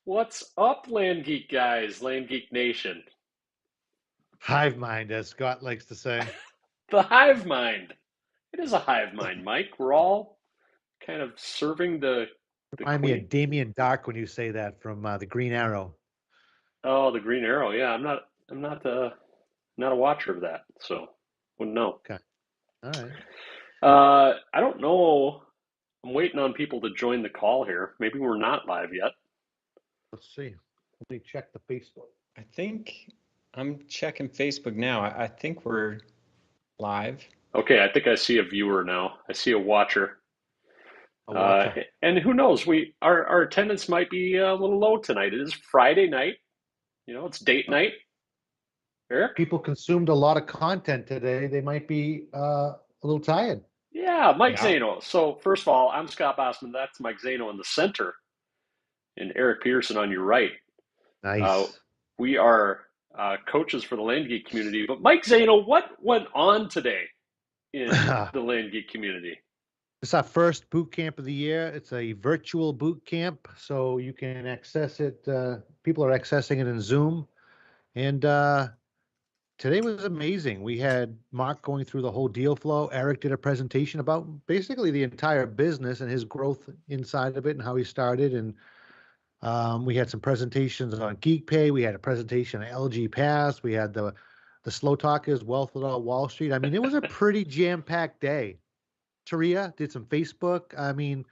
What's up, Land Geek guys, Land Geek Nation? Hive mind, as Scott likes to say. The hive mind. It is a hive mind, Mike. We're all kind of serving the Remind me queen. of Damien Dark when you say that from the Green Arrow. Oh, the Green Arrow. Yeah, I'm not a watcher of that, so wouldn't know. Okay. All right. I don't know. I'm waiting on people to join the call here. Maybe we're not live yet. Let's see. Let me check the Facebook. I think I'm checking Facebook now. I think we're live. Okay, I think I see a viewer now. I see a watcher. A Uh, watcher. and who knows? Our attendance might be a little low tonight. It is Friday night. It's date night. Eric? People consumed a lot of content today. They might be a little tired. Yeah, Mike Yeah. Zano. So first of all, I'm Scott Bossman. That's Mike Zano in the center, and Eric Pearson on your right. Uh, Nice. we are coaches for the Land Geek community. But Mike Zano, what went on today in the Land Geek community? It's our first boot camp of the year. It's a virtual boot camp, so you can access it. People are accessing it in Zoom. And today was amazing. We had Mark going through the whole deal flow. Eric did a presentation about basically the entire business and his growth inside of it and how he started. And we had some presentations on Geek Pay. We had a presentation on LG Pass. We had the Slow Talkers, Wealth Without Wall Street. I mean, it was a pretty jam-packed day. Taria did some Facebook. I mean,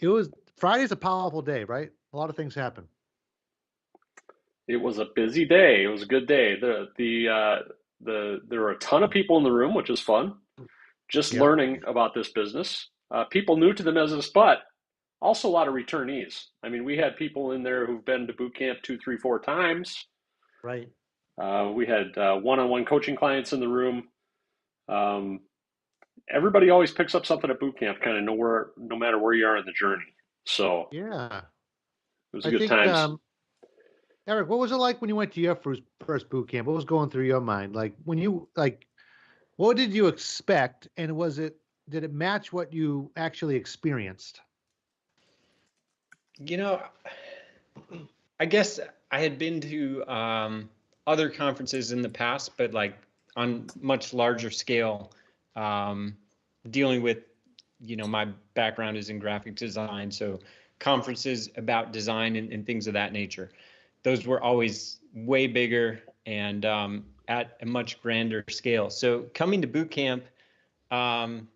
it was Friday's a powerful day, right? A lot of things happen. It was a busy day. It was a good day. There were a ton of people in the room, which is fun. Just Yep. learning about this business. People new to the business, but also a lot of returnees. I mean, we had people in there who've been to boot camp two, three, four times. Right. We had one-on-one coaching clients in the room. Um, Everybody always picks up something at boot camp, kind of nowhere, no matter where you are in the journey. So Yeah. it was a I good think times. Eric, what was it like when you went to your first boot camp? What was going through your mind? Like when you like, what did you expect, and did it match what you actually experienced? You know, I guess I had been to other conferences in the past, but like on much larger scale, um, dealing with, my background is in graphic design. So conferences about design and things of that nature. Those were always way bigger and at a much grander scale. So coming to boot camp, um,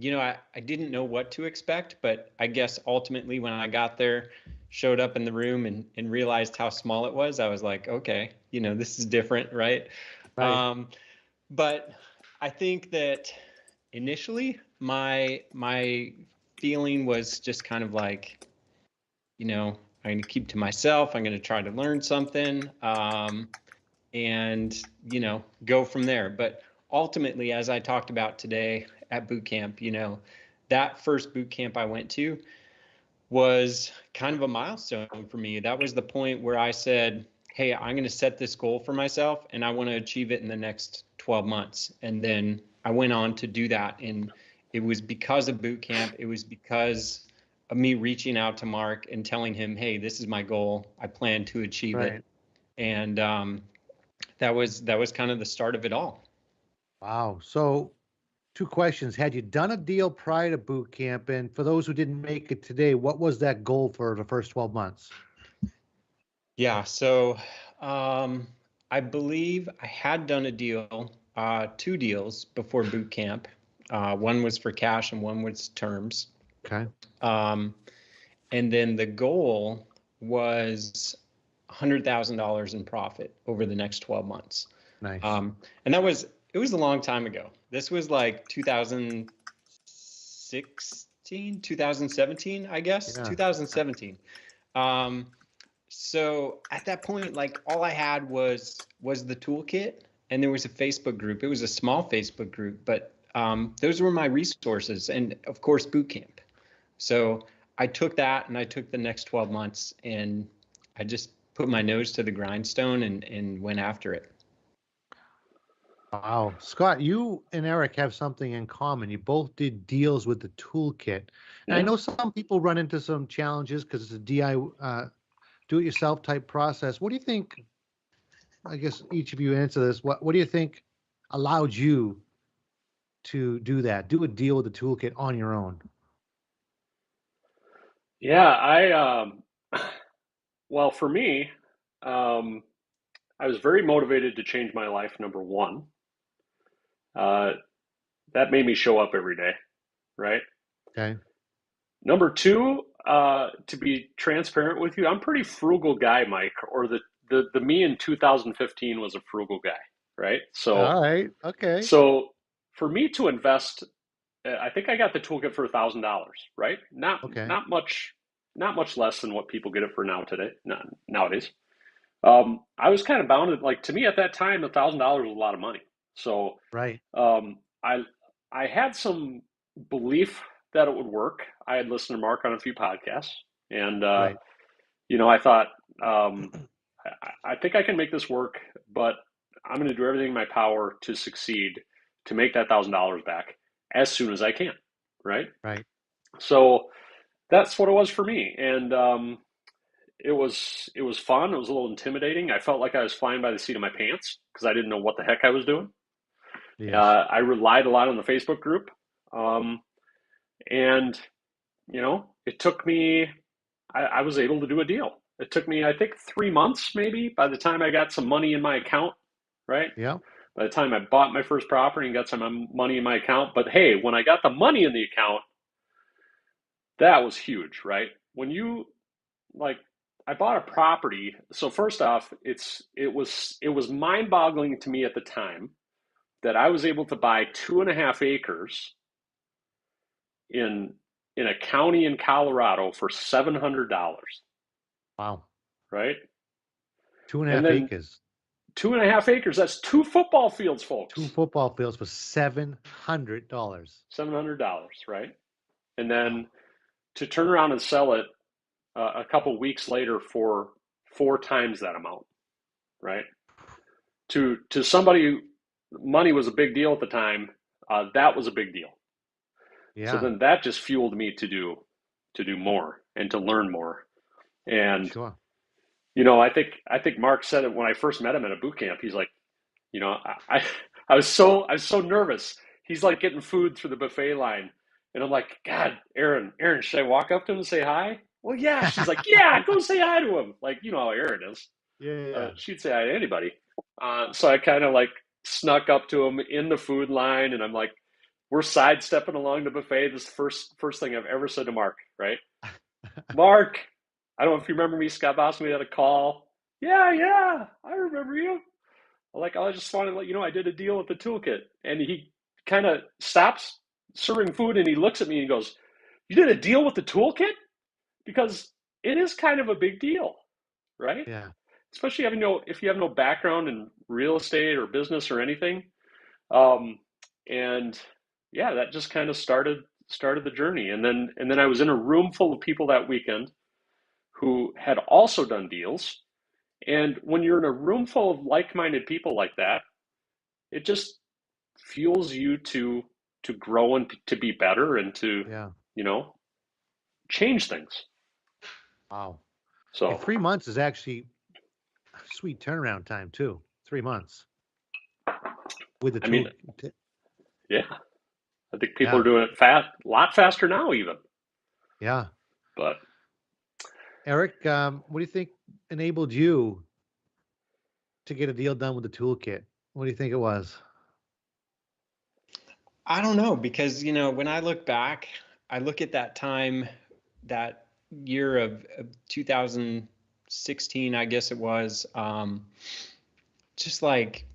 I didn't know what to expect, but I guess ultimately when I got there, showed up in the room and realized how small it was, I was like, okay, this is different, right? Right. Um, but I think that initially my feeling was just kind of like, I'm going to keep to myself. I'm going to try to learn something, and go from there. But ultimately, as I talked about today at boot camp, that first boot camp I went to was kind of a milestone for me. That was the point where I said, hey, I'm going to set this goal for myself and I want to achieve it in the next 12 months. And then I went on to do that. And it was because of boot camp. It was because of me reaching out to Mark and telling him, hey, this is my goal. I plan to achieve it. Right. And that was kind of the start of it all. Wow. So, two questions. Had you done a deal prior to boot camp? And for those who didn't make it today, what was that goal for the first 12 months? Yeah, so I believe I had done a deal, two deals before boot camp. One was for cash and one was terms. Okay. Um, and then the goal was $100,000 in profit over the next 12 months. Nice. And it was a long time ago. This was like 2016, 2017, I guess, Yeah. 2017. Um, so at that point, like all I had was the toolkit, and there was a Facebook group. It was a small Facebook group, but those were my resources, and of course, boot camp. So I took that, and I took the next 12 months, and I just put my nose to the grindstone and went after it. Wow. Scott, you and Eric have something in common. You both did deals with the toolkit. And I Yeah. know some people run into some challenges because it's a do-it-yourself type process. What do you think? I guess each of you answer this. What do you think allowed you to do that? Do a deal with the toolkit on your own? Yeah, well, for me, um, I was very motivated to change my life, number one. Uh, that made me show up every day, right? Okay. Number two, to be transparent with you, I'm a pretty frugal guy, Mike, or the me in 2015 was a frugal guy, right? All right. Okay. So for me to invest, I think I got the toolkit for $1,000, right? Not Okay. not much, not much less than what people get it for nowadays. I was kind of bounded, like to me at that time, $1,000 was a lot of money. So Right. um, I I had some belief that it would work. I had listened to Mark on a few podcasts, and Right. I thought I think I can make this work, but I'm going to do everything in my power to succeed to make that $1,000 back as soon as I can. Right. Right. So that's what it was for me, and it was fun. It was a little intimidating. I felt like I was flying by the seat of my pants because I didn't know what the heck I was doing. Yes. I relied a lot on the Facebook group, um, and it took me. I was able to do a deal. It took me, I think, 3 months maybe by the time I got some money in my account. Right. Yeah. By the time I bought my first property and got some money in my account. But hey, when I got the money in the account, that was huge, right? When you like I bought a property. So first off, it was mind-boggling to me at the time that I was able to buy 2.5 acres in in a county in Colorado for $700, Wow. right? Two and a And half then acres. 2.5 acres, that's two football fields, Two folks. football fields for $700. $700, right? And Wow. then to turn around and sell it a couple weeks later for 4 times that amount, right? To somebody, money was a big deal at the time. That was a big deal. So Yeah. then that just fueled me to do more and to learn more. And Sure. I think Mark said it when I first met him at a boot camp. He's like, I was so nervous. He's like getting food through the buffet line, and I'm like, God, Aaron, should I walk up to him and say hi? Well, yeah. She's like, yeah, go say hi to him. Like, you know how Aaron is. Yeah. Yeah. She'd say hi to anybody. So I kind of like snuck up to him in the food line, and I'm like, we're sidestepping along the buffet. This is the first thing I've ever said to Mark, right? Mark, I don't know if you remember me. Scott Bossman had a call. Yeah, yeah, I remember you. Like, I just wanted to let you know I did a deal with the toolkit. And he kind of stops serving food and he looks at me and goes, you did a deal with the toolkit? Because it is kind of a big deal, right? Yeah. Especially if you have no background in real estate or business or anything. Um, and yeah, that just kind of started the journey. And then I was in a room full of people that weekend who had also done deals. And when you're in a room full of like-minded people like that, it just fuels you to grow and to be better and to Yeah. you know change things. Wow. And So 3 months is actually a sweet turnaround time too. 3 months with the I mean, tool. yeah, I think people are Yeah. doing it fast, a lot faster now even. Yeah. But Eric, what do you think enabled you to get a deal done with the toolkit? What do you think it was? I don't know, because when I look back, I look at that time, that year of 2016, I guess it was. Just like,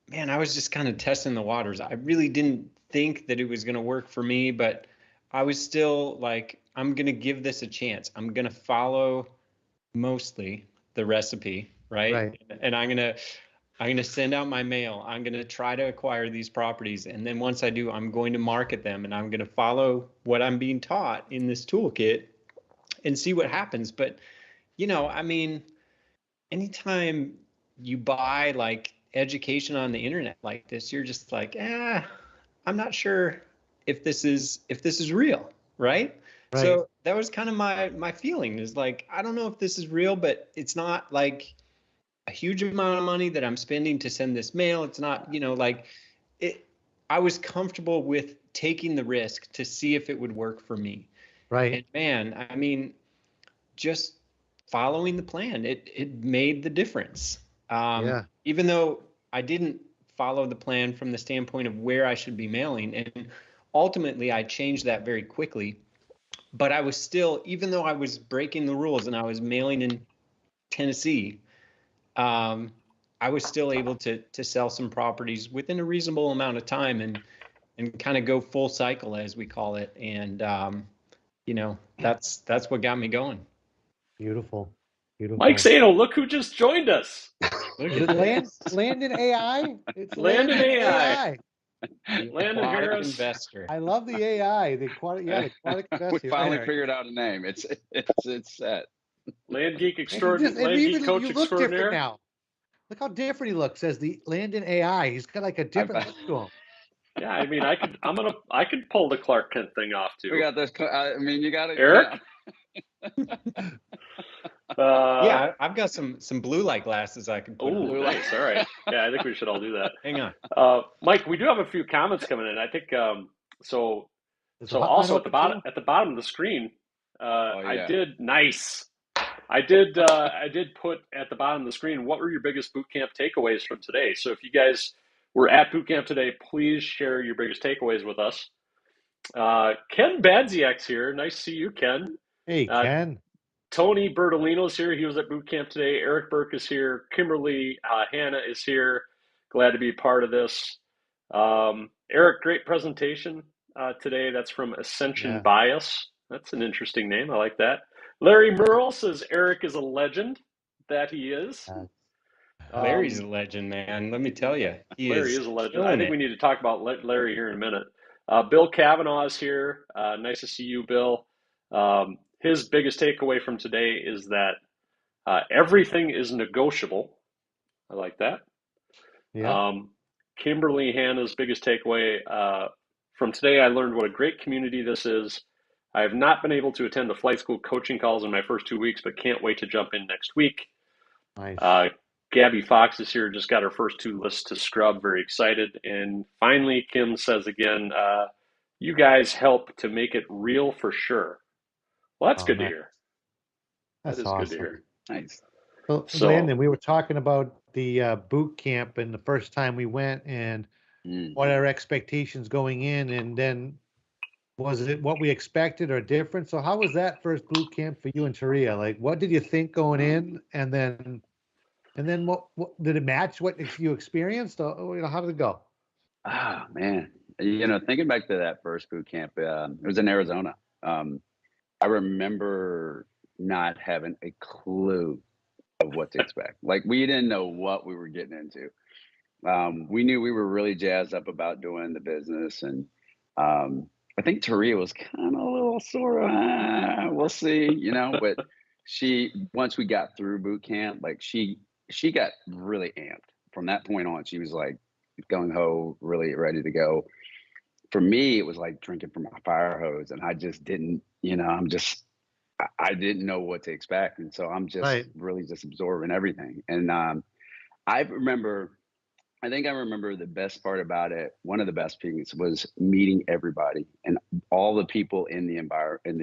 man, I was just kind of testing the waters. I really didn't think that it was going to work for me, but I was still like, I'm going to give this a chance. I'm going to follow mostly the recipe, right? Right. And I'm going to send out my mail. I'm going to try to acquire these properties. And then once I do, I'm going to market them and I'm going to follow what I'm being taught in this toolkit and see what happens. But, I mean, anytime you buy like education on the internet like this, you're just like, I'm not sure if this is real, right? Right. So that was kind of my feeling, is like, I don't know if this is real, but it's not like a huge amount of money that I'm spending to send this mail. It's not, like it. I was comfortable with taking the risk to see if it would work for me. Right. And man, I mean, just following the plan, it made the difference. Yeah. Even though I didn't follow the plan from the standpoint of where I should be mailing, and ultimately I changed that very quickly. But I was still, even though I was breaking the rules and I was mailing in Tennessee, I was still able to sell some properties within a reasonable amount of time, and kind of go full cycle, as we call it. And that's what got me going. Beautiful. Mike Beautiful. Zano, look who just joined us. Look Is at it this. Landon AI? It's Landon Landon AI. AI. The Landon aquatic Harris. investor. I love the AI. The aquatic, the aquatic We investor. finally Right. figured out a name. It's set. Land Geek And he just, and Land Geek even Coach you look different Extraordinaire. now. Look how different he looks as the Landon AI. He's got like a different look to him. Yeah, I mean, I could pull the Clark Kent thing off We too. got this. I mean, you got it. Eric? Yeah, I've got some blue light glasses I can put Oh, on. nice. All right. Yeah, I think we should all do that. Hang on. Mike, we do have a few comments coming in. I think so. Is the So hotline also open too? at the bottom of the screen, Oh I yeah. did nice. I did put at the bottom of the screen, what were your biggest boot camp takeaways from today? So if you guys were at boot camp today, please share your biggest takeaways with us. Ken Badziak's here. Nice to see you, Ken. Hey, Ken. Tony Bertolino's here. He was at boot camp today. Eric Burke is here. Kimberly Hannah is here. Glad to be part of this. Eric, great presentation today. That's from Ascension Yeah. Bias. That's an interesting name. I like that. Larry Merle says Eric is a legend. That he is. Larry's a legend, man. Let me tell you, Larry is a legend. I killing think it. we need to talk about Larry here in a minute. Bill Kavanaugh is here. Nice to see you, Bill. His biggest takeaway from today is that everything is negotiable. I like that. Yeah. Kimberly Hannah's biggest takeaway from today, I learned what a great community this is. I have not been able to attend the flight school coaching calls in my first 2 weeks, but can't wait to jump in next week. Nice. Gabby Fox is here, just got her first 2 lists to scrub, very excited. And finally, Kim says again, you guys help to make it real for sure. Well, that's good to hear. That's That is awesome. good to hear. Nice. So, Landon, we were talking about the boot camp and the first time we went and what our expectations going in, and then was it what we expected or different? So how was that first boot camp for you and Taria? Like, what did you think going in, and then what did it match what you experienced? Or, how did it go? Ah, man. Thinking back to that first boot camp, it was in Arizona. I remember not having a clue of what to expect. Like, we didn't know what we were getting into. We knew we were really jazzed up about doing the business, and I think Taria was kind of a little sort of, we'll see, but once we got through boot camp, like she got really amped. From that point on, she was like gung ho, really ready to go. For me, it was like drinking from a fire hose, and I just didn't, I didn't know what to expect. And so I'm just really just absorbing everything. And I think I remember the best part about it. One of the best things was meeting everybody and all the people in the in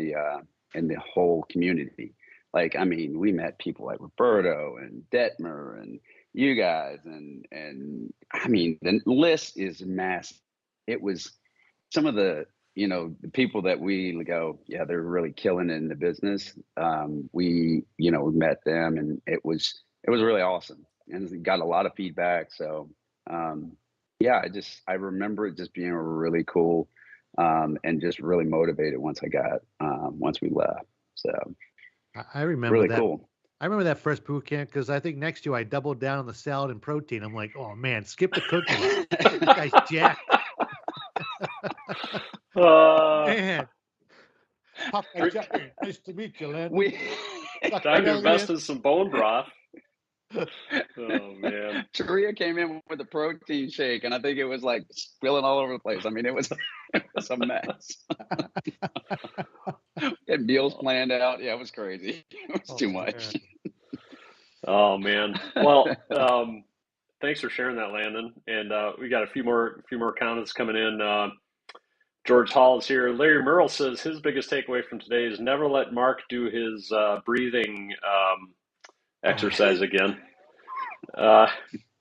the whole community. Like, I mean, we met people like Roberto and Detmer and you guys, and I mean, the list is massive. It was some of the the people that we go, yeah, they're really killing it in the business. We met them, and it was really awesome, and got a lot of feedback. So yeah, I remember it just being really cool, and just really motivated once we left. So I remember really that. cool. I remember that first boot camp because I think next year I doubled down on the salad and protein. I'm like, oh man, skip the cooking. This guy's jacked. Man. Nice to meet you, Landon. Time to invest in some bone broth. Oh man. Sharia came in with a protein shake, and I think it was like spilling all over the place. I mean, it was it was a mess. Had meals planned out. Yeah, it was crazy. It was Oh, too man. much. Oh man. Well, thanks for sharing that, Landon. And we got a few more comments coming in. George Hall is here. Larry Merle says his biggest takeaway from today is never let Mark do his breathing exercise again.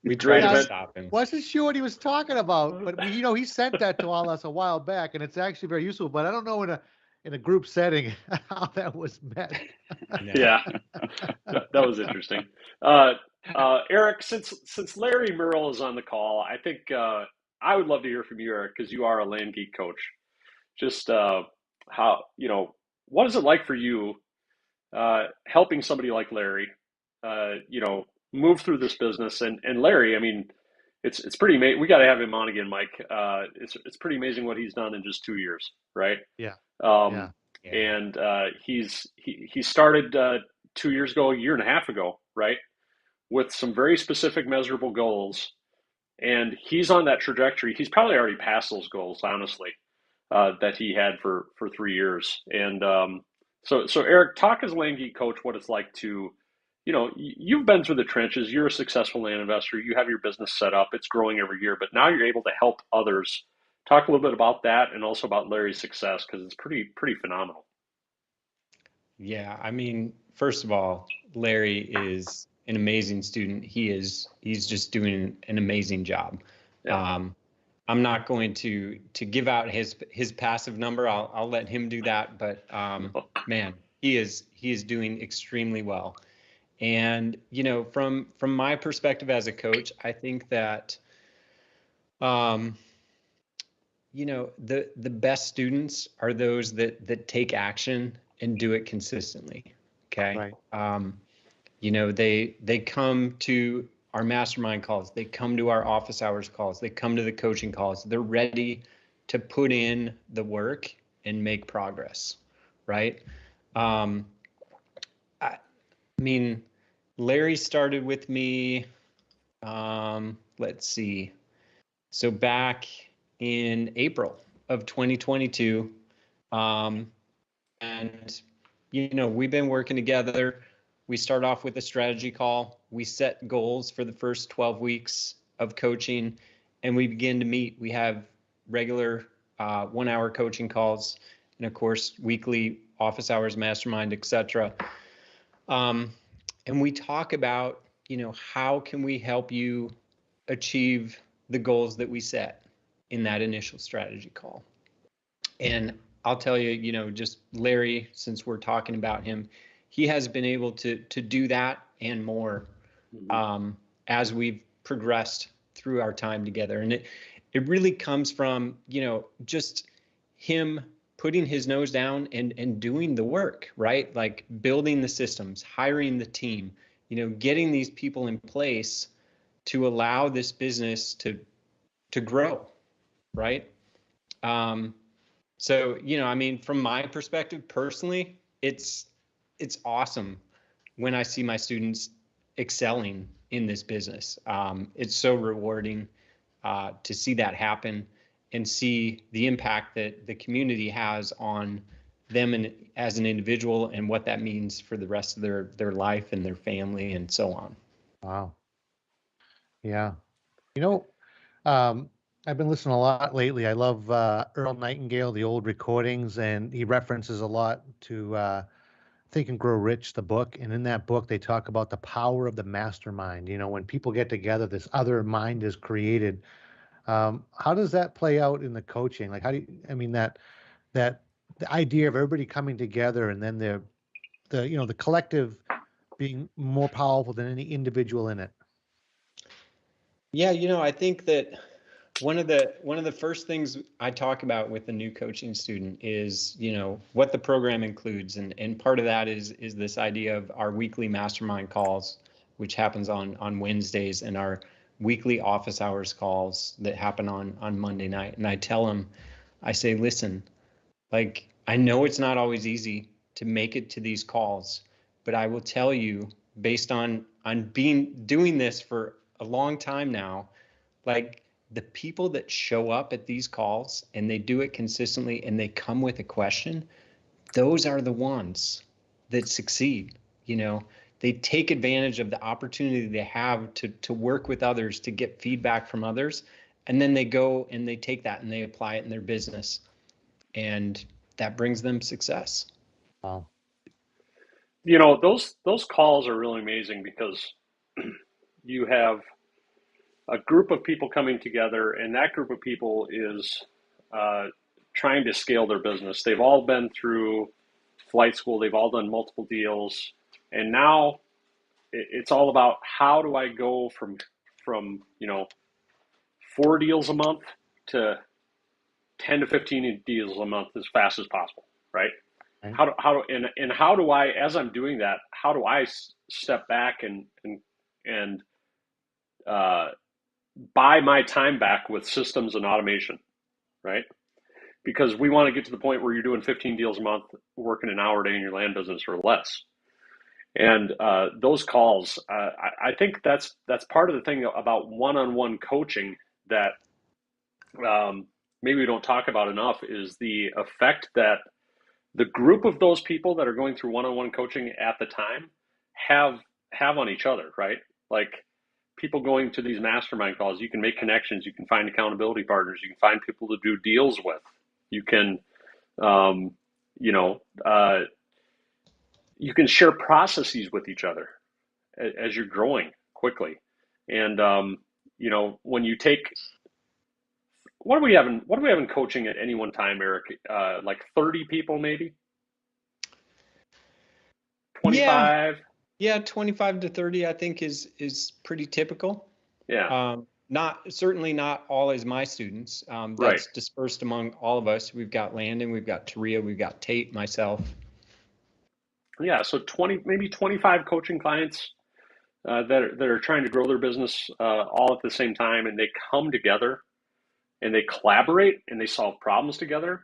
We Great tried to Yeah, event. stop him. wasn't sure what he was talking about, but he sent that to all us a while back, and it's actually very useful. But I don't know in a group setting how that was met. No. Yeah, that was interesting. Eric, since Larry Merle is on the call, I think I would love to hear from you, Eric, because you are a Land Geek coach. Just how what is it like for you helping somebody like Larry, move through this business? And Larry, I mean, it's pretty amazing. We got to have him on again, Mike. It's pretty amazing what he's done in just 2 years, right? Yeah, yeah, Um, Yeah. and he started 2 years ago, a year and a half ago, right, with some very specific, measurable goals. And he's on that trajectory. He's probably already passed those goals, honestly, that he had for 3 years. And so Eric, talk as a land geek coach what it's like to, you've been through the trenches. You're a successful land investor. You have your business set up. It's growing every year, but now you're able to help others. Talk a little bit about that and also about Larry's success because it's pretty phenomenal. Yeah, I mean, first of all, Larry is an amazing student. He's just doing an amazing job. Yeah. I'm not going to give out his passive number. I'll let him do that. But man, he is doing extremely well. And from my perspective as a coach, I think that the best students are those that take action and do it consistently. Okay. right. They come to our mastermind calls, they come to our office hours calls, they come to the coaching calls. They're ready to put in the work and make progress, right? I mean, Larry started with me, let's see. So back in April of 2022, and we've been working together. We start off with a strategy call. We set goals for the first 12 weeks of coaching, and we begin to meet. We have regular 1 hour coaching calls, and of course, weekly office hours, mastermind, etc. And we talk about, how can we help you achieve the goals that we set in that initial strategy call. And I'll tell you, just Larry, since we're talking about him, he has been able to do that and more as we've progressed through our time together. And it really comes from, just him putting his nose down and doing the work, right? Like building the systems, hiring the team, getting these people in place to allow this business to grow, right? So, I mean, from my perspective personally, it's awesome when I see my students excelling in this business. It's so rewarding to see that happen and see the impact that the community has on them and as an individual and what that means for the rest of their life and their family and so on. Wow. Yeah. You know, I've been listening a lot lately. I love Earl Nightingale, the old recordings, and he references a lot to Think and Grow Rich, the book. And in that book, they talk about the power of the mastermind. When people get together, this other mind is created. How does that play out in the coaching? Like, I mean, that the idea of everybody coming together and then the collective being more powerful than any individual in it. Yeah, I think that one of the first things I talk about with a new coaching student is, what the program includes. And part of that is this idea of our weekly mastermind calls, which happens on Wednesdays, and our weekly office hours calls that happen on Monday night. And I tell them, I say, listen, like, I know it's not always easy to make it to these calls, but I will tell you, based on doing this for a long time now, like the people that show up at these calls and they do it consistently and they come with a question, those are the ones that succeed. They take advantage of the opportunity they have to work with others, to get feedback from others, and then they go and they take that and they apply it in their business, and that brings them success. Wow. Those calls are really amazing because you have a group of people coming together, and that group of people is trying to scale their business. They've all been through flight school. They've all done multiple deals, and now it's all about how do I go from 4 deals a month to 10 to 15 deals a month as fast as possible, right? Right. How do I, as I'm doing that, how do I step back and buy my time back with systems and automation, right? Because we want to get to the point where you're doing 15 deals a month, working an hour a day in your land business or less. And those calls, I think that's part of the thing about one-on-one coaching that maybe we don't talk about enough, is the effect that the group of those people that are going through one-on-one coaching at the time have on each other, right? Like people going to these mastermind calls, you can make connections, you can find accountability partners, you can find people to do deals with, you can, you can share processes with each other as you're growing quickly. And, when you take, what do we have in coaching at any one time, Eric? Like 30 people, maybe 25. Yeah, 25 to 30, I think is pretty typical. Yeah. Certainly not all as my students. That's Right. dispersed among all of us. We've got Landon, we've got Taria, we've got Tate, myself. Yeah. So 20, maybe 25 coaching clients that are trying to grow their business all at the same time, and they come together and they collaborate and they solve problems together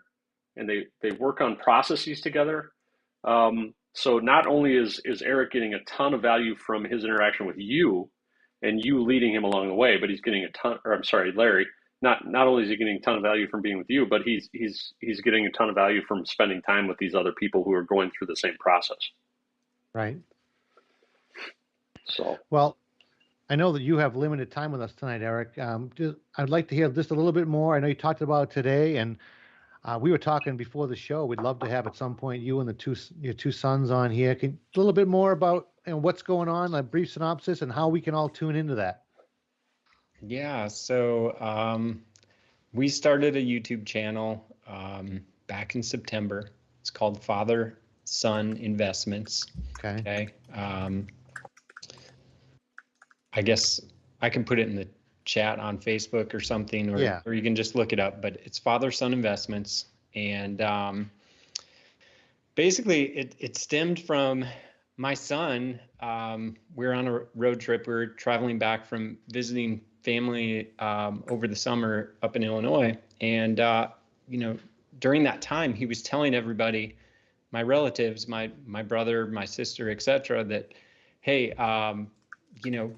and they work on processes together. So not only is Eric getting a ton of value from his interaction with you and you leading him along the way, but he's getting a ton, or I'm sorry, Larry, not only is he getting a ton of value from being with you, but he's getting a ton of value from spending time with these other people who are going through the same process. Right. So, well, I know that you have limited time with us tonight, Eric. I'd like to hear just a little bit more. I know you talked about it today, and we were talking before the show. We'd love to have at some point you and your two sons on here. Can a little bit more about what's going on, a brief synopsis, and how we can all tune into that. Yeah, so we started a YouTube channel back in September. It's called Father Son Investments. Okay. I guess I can put it in the chat on Facebook or something, or you can just look it up, but it's Father Son Investments. And basically it stemmed from my son. We were on a road trip. We were traveling back from visiting family over the summer up in Illinois. And, during that time, he was telling everybody, my relatives, my brother, my sister, etc., that, hey,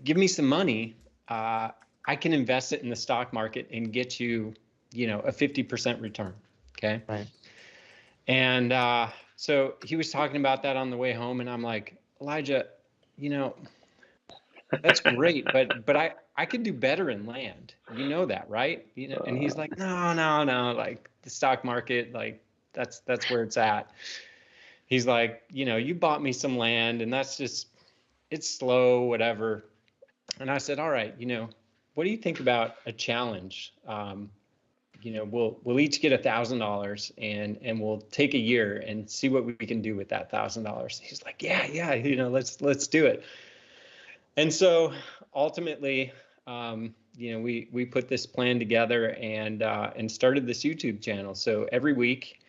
give me some money. I can invest it in the stock market and get you, a 50% return. Okay. Right. And so he was talking about that on the way home, and I'm like, Elijah, that's great, but I could do better in land. You know that, right? And he's like, no, like the stock market, like that's where it's at. He's like, you bought me some land, and that's just, it's slow, whatever. And I said, all right, what do you think about a challenge? We'll each get $1,000 and we'll take a year and see what we can do with that $1,000. He's like, yeah, let's do it. And so ultimately, we put this plan together and started this YouTube channel. So every week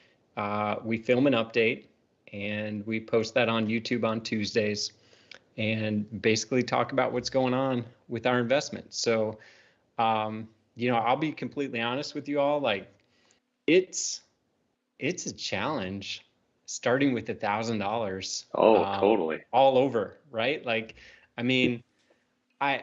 we film an update and we post that on YouTube on Tuesdays and basically talk about what's going on with our investments. So, I'll be completely honest with you all. Like, it's a challenge starting with $1,000. Oh, totally. All over, right? Like, I mean, I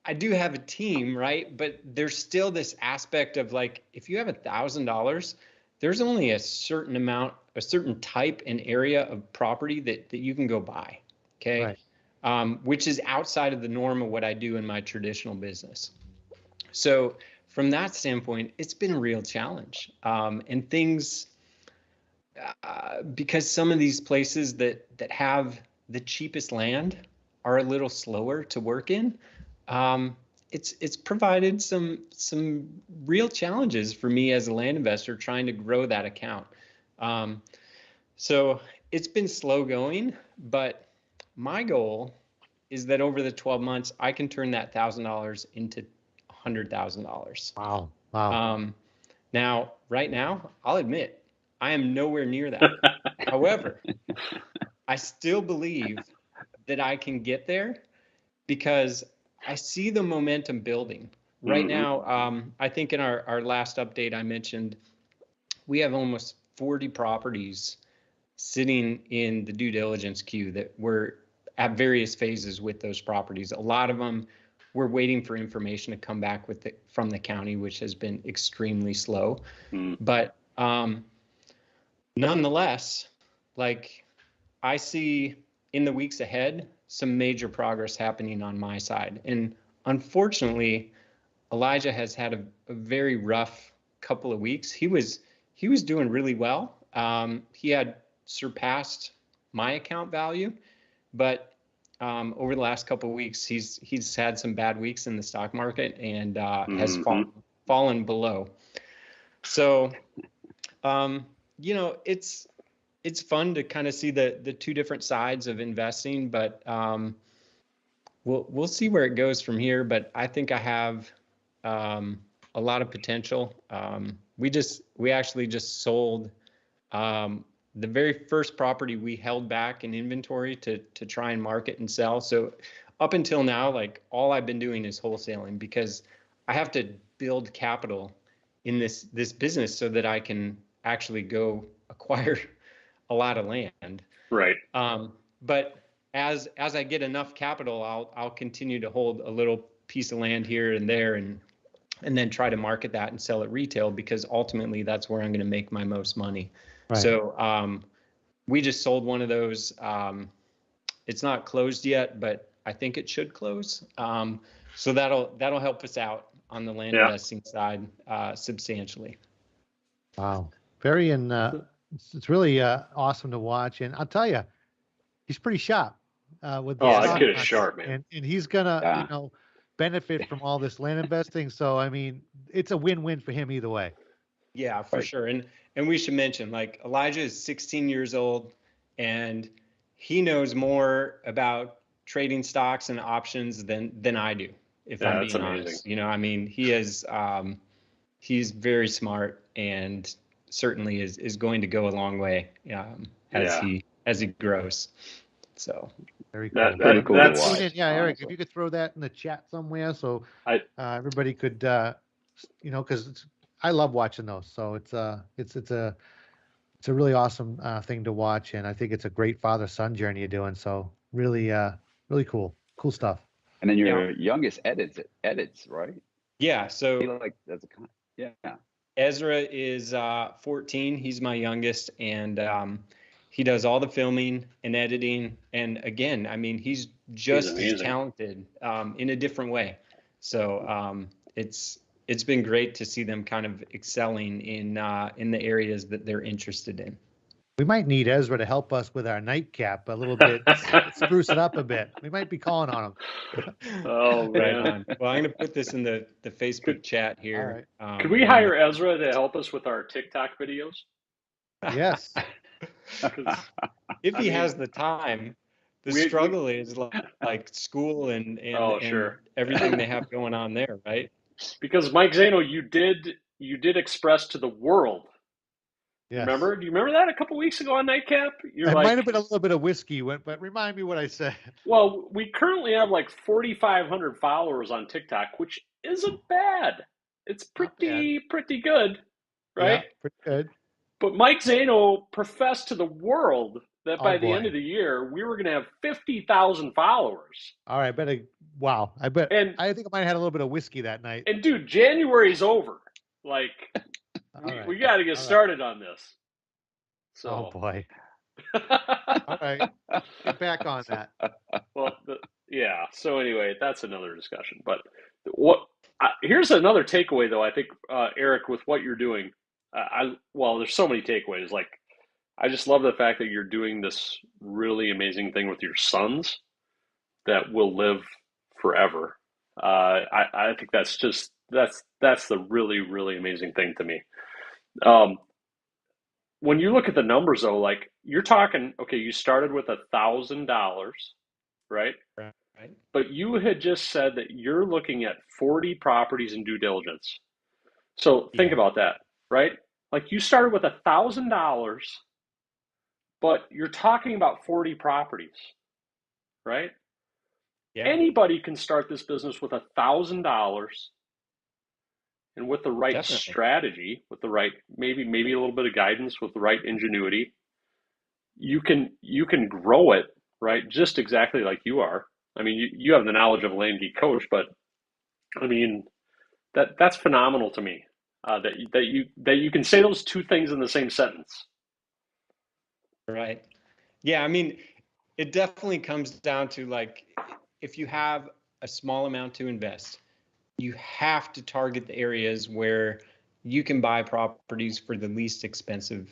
I do have a team, right? But there's still this aspect of like, if you have $1,000, there's only a certain amount, a certain type and area of property that you can go buy. Okay. Right. Which is outside of the norm of what I do in my traditional business. So from that standpoint, it's been a real challenge. And things, because some of these places that have the cheapest land are a little slower to work in. It's provided some real challenges for me as a land investor trying to grow that account. So it's been slow going, but my goal is that over the 12 months, I can turn that $1,000 into $100,000. Wow. Wow. Now, right now, I'll admit, I am nowhere near that. However, I still believe that I can get there because I see the momentum building. Right now, I think in our last update, I mentioned we have almost 40 properties sitting in the due diligence queue that we're at various phases with those properties. A lot of them we're waiting for information to come back from the county, which has been extremely slow. But nonetheless, like I see in the weeks ahead some major progress happening on my side. And unfortunately, Elijah has had a very rough couple of weeks. He was doing really well. He had surpassed my account value, but over the last couple of weeks, he's had some bad weeks in the stock market and has fallen below. So, it's fun to kind of see the two different sides of investing, but we'll see where it goes from here. But I think I have a lot of potential. We actually just sold the very first property we held back in inventory to try and market and sell. So up until now, like all I've been doing is wholesaling because I have to build capital in this business so that I can actually go acquire a lot of land. Right. But as I get enough capital, I'll continue to hold a little piece of land here and there and then try to market that and sell it retail because ultimately that's where I'm going to make my most money. Right. So we just sold one of those. It's not closed yet, but I think it should close. So that'll help us out on the land investing side substantially. Wow. It's really awesome to watch. And I'll tell you, he's pretty sharp with the that kid is sharp, man. And he's gonna, benefit from all this land investing. So I mean, it's a win-win for him either way. Yeah, for sure. And we should mention, like, Elijah is 16 years old and he knows more about trading stocks and options than I do, if I'm being honest. I mean, he's very smart and certainly is going to go a long way as he grows. So very cool. Pretty cool to watch. Eric, if you could throw that in the chat somewhere so everybody could, because I love watching those. So it's a really awesome thing to watch, and I think it's a great father-son journey you're doing. So really cool stuff. And then your youngest edits, right? Yeah. So yeah. Ezra is 14. He's my youngest, and he does all the filming and editing. And again, I mean, he's just as talented in a different way. So it's been great to see them kind of excelling in the areas that they're interested in. We might need Ezra to help us with our nightcap a little bit, spruce it up a bit. We might be calling on him. Oh, man. Right on. Well, I'm going to put this in the Facebook chat here. Right. Could we hire Ezra to help us with our TikTok videos? Yes. If he has the time. The struggle is like school and everything they have going on there, right? Because Mike Zano, you did express to the world. Yes. Remember? Do you remember that a couple weeks ago on Nightcap? Might have been a little bit of whiskey, but remind me what I said. Well, we currently have like 4,500 followers on TikTok, which isn't bad. It's pretty good, right? Yeah, pretty good. But Mike Zano professed to the world that Oh by the end boy. of the year we were going to have 50,000 followers. All right, wow. I And think I might have had a little bit of whiskey that night. and dude, January's over. Like All right. we got to get All right. started on this. Oh So boy. All right. Get back on that. well, yeah. So anyway, that's another discussion. But here's another takeaway, though. I think Eric, with what you're doing, well, there's so many takeaways. Like, I just love the fact that you're doing this really amazing thing with your sons that will live forever. I think that's the really really amazing thing to me. Um, when you look at the numbers, though, like you're talking, okay, you started with $1,000, right? Right. But you had just said that you're looking at 40 properties in due diligence. So think Yeah. about that, right? Like you started with $1,000, but you're talking about 40 properties, right? Yeah. Anybody can start this business with $1,000, and with the right Definitely. strategy, with the right maybe a little bit of guidance, with the right ingenuity, you can grow it, right? Just exactly like you are. I mean, you have the knowledge of a land geek coach, but I mean that's phenomenal to me. That you can say those two things in the same sentence. Right. Yeah. I mean, it definitely comes down to like, if you have a small amount to invest, you have to target the areas where you can buy properties for the least expensive,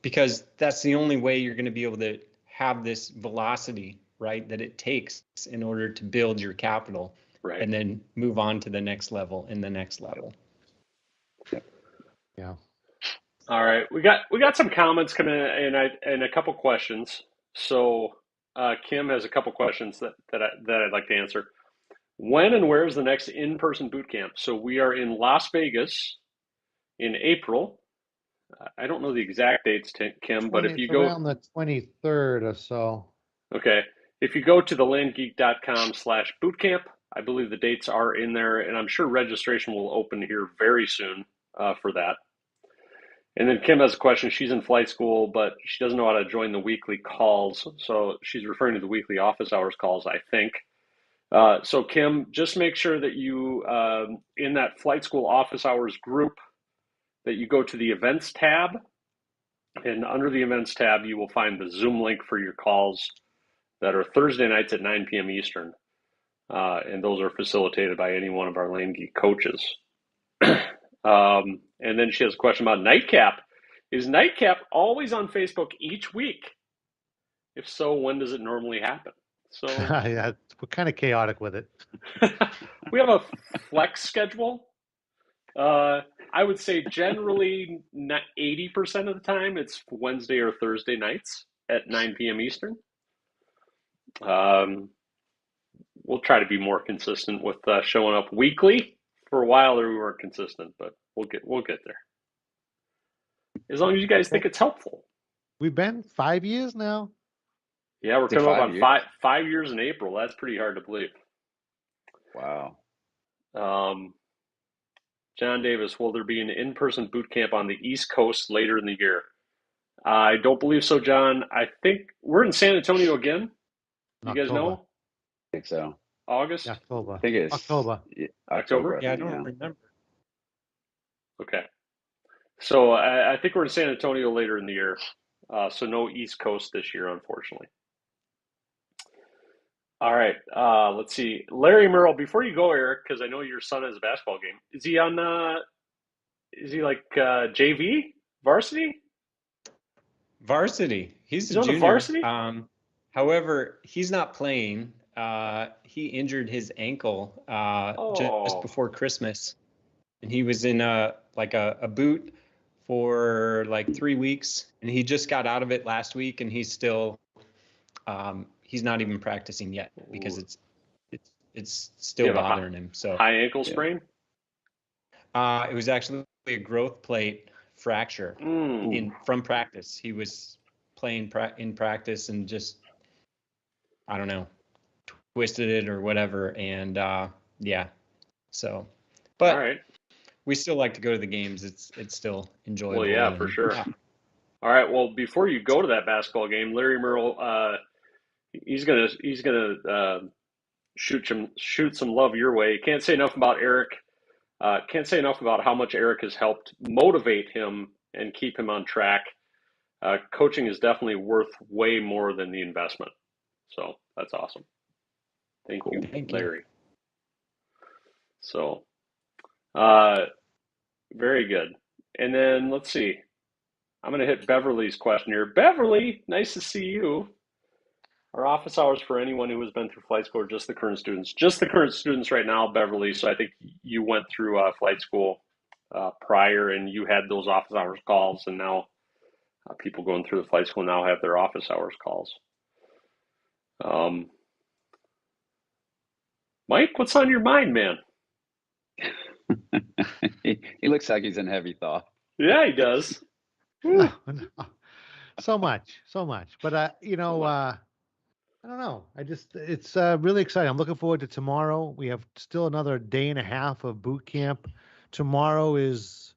because that's the only way you're going to be able to have this velocity, right, that it takes in order to build your capital Right. and then move on to the next level and the next level. Yeah. All right, we got some comments coming in and a couple questions. So Kim has a couple questions that I'd like to answer. When and where is the next in-person boot camp? So we are in Las Vegas in April. I don't know the exact dates, Kim, but if you It's go, around the 23rd or so. okay, if you go to thelandgeek.com/bootcamp, I believe the dates are in there, and I'm sure registration will open here very soon for that. And then Kim has a question. She's in flight school, but she doesn't know how to join the weekly calls. So she's referring to the weekly office hours calls, I think. So Kim, just make sure that you, in that flight school office hours group, that you go to the events tab. And under the events tab, you will find the Zoom link for your calls that are Thursday nights at 9 p.m. Eastern. And those are facilitated by any one of our Lane Geek coaches. And then she has a question about Nightcap. Is Nightcap always on Facebook each week? If so, when does it normally happen? So Yeah, we're kind of chaotic with it. we have a flex schedule. I would say generally 80% of the time it's Wednesday or Thursday nights at 9 p.m. Eastern. We'll try to be more consistent with showing up weekly. For a while there, we weren't consistent, but we'll get there. As long as you guys think it's helpful. We've been 5 years now. Yeah, we're Is it coming up 5 on years? five years in April. That's pretty hard to believe. Wow. John Davis, will there be an in-person boot camp on the East Coast later in the year? I don't believe so, John. I think we're in San Antonio again. You guys October. know? I think so. August? October. I think it's October. October? Yeah, I think, don't remember. Okay. So I think we're in San Antonio later in the year. So no East Coast this year, unfortunately. All right. Let's see. Larry Merrill, before you go, Eric, because I know your son has a basketball game. Is he on is he like JV? Varsity? Varsity. He's He's a on the junior. varsity? However, he's not playing. He injured his ankle just before Christmas, and he was in a boot for like 3 weeks, and he just got out of it last week, and he's still he's not even practicing yet because it's still bothering him. So high ankle sprain? it was actually a growth plate fracture from practice. He was playing in practice and just, I don't know, twisted it or whatever. And yeah, so, but All right. we still like to go to the games. It's still enjoyable. Well, yeah, for sure. All right. Well, before you go to that basketball game, Larry Merle, he's gonna shoot some love your way. Can't say enough about Eric. Can't say enough about how much Eric has helped motivate him and keep him on track. Coaching is definitely worth way more than the investment. So that's awesome. Thank Cool. you, Thank you. Larry. So, uh, very good. And then let's see. I'm going to hit Beverly's question here. Beverly, nice to see you. Our office hours for anyone who has been through flight school, or just the current students? Just the current students right now, Beverly. So I think you went through flight school prior, and you had those office hours calls, and now people going through the flight school now have their office hours calls. Mike, what's on your mind, man? He looks like he's in heavy thought. Yeah, he does. No, no. So much. But I don't know. It's really exciting. I'm looking forward to tomorrow. We have still another day and a half of boot camp. Tomorrow is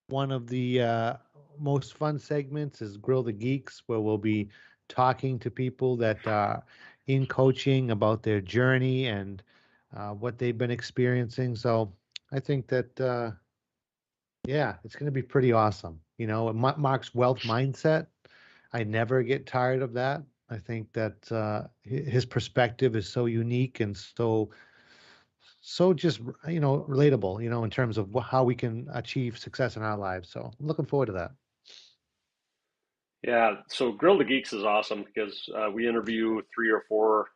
one of the most fun segments is Grill the Geeks, where we'll be talking to people that are in coaching about their journey and what they've been experiencing. So I think that, yeah, it's going to be pretty awesome. Mark's wealth mindset. I never get tired of that. I think that his perspective is so unique and so just relatable, in terms of how we can achieve success in our lives. So I'm looking forward to that. Yeah, so Grill the Geeks is awesome because we interview 3 or 4